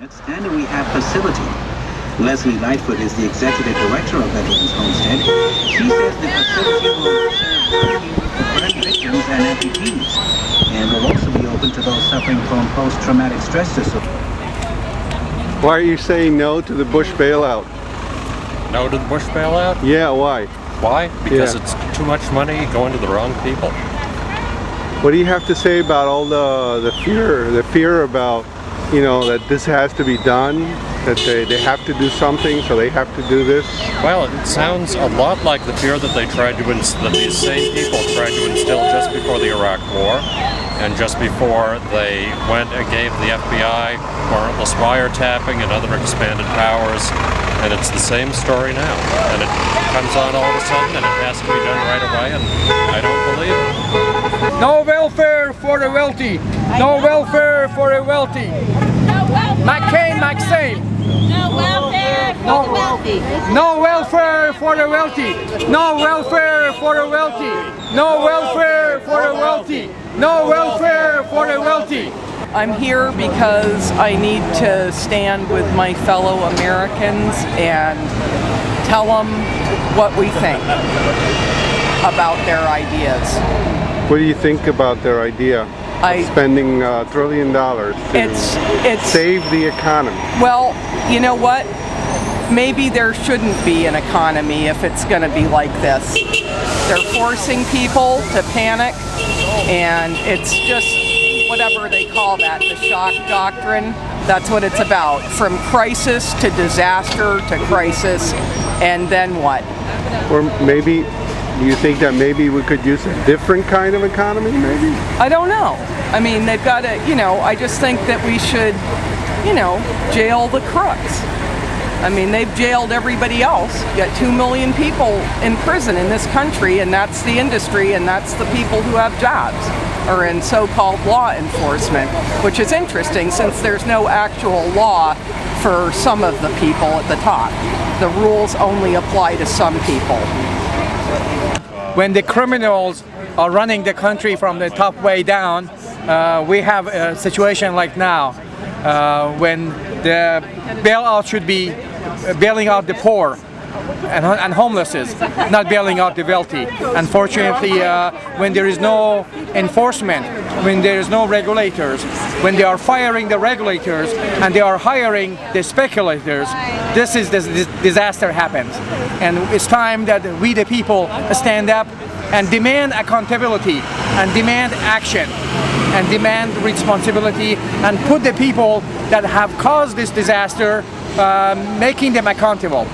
And we have facility. Leslie Lightfoot is the executive director of Veterans Homestead. She says the facility will serve burn victims and amputees, and will also be open to those suffering from post-traumatic stress disorder. Why are you saying no to the Bush bailout? No to the Bush bailout? Yeah, why? Why? Because it's too much money going to the wrong people. What do you have to say about all the fear about, you know, that this has to be done, that they have to do something, so they have to do this? Well, it sounds a lot like the fear that that these same people tried to instill just before the Iraq War, and just before they went and gave the FBI warrantless wiretapping and other expanded powers. And it's the same story now. And it comes on all of a sudden, and it has to be done right away, and I don't believe it. No welfare for the wealthy. No welfare for the wealthy. McCain, McSain. No welfare for the wealthy. No welfare for the wealthy. No welfare for the wealthy. No welfare for the wealthy. No welfare for the wealthy. I'm here because I need to stand with my fellow Americans and tell them what we think about their ideas. What do you think about their idea of spending $1 trillion to save the economy? Well, you know what? Maybe there shouldn't be an economy if it's going to be like this. They're forcing people to panic, and it's just whatever they call that, the shock doctrine. That's what it's about. From crisis to disaster to crisis, and then what? Or maybe, do you think that maybe we could use a different kind of economy, maybe? I don't know. I mean, they've got to, you know, I just think that we should, you know, jail the crooks. I mean, they've jailed everybody else. You got 2 million people in prison in this country, and that's the industry, and that's the people who have jobs, or in so-called law enforcement, which is interesting since there's no actual law for some of the people at the top. The rules only apply to some people. When the criminals are running the country from the top way down, we have a situation like now, when the bailout should be bailing out the poor and homelesses, not bailing out the wealthy. Unfortunately, when there is no enforcement, when there is no regulators, when they are firing the regulators and they are hiring the speculators, this disaster happens. And it's time that we the people stand up and demand accountability and demand action and demand responsibility and put the people that have caused this disaster, making them accountable.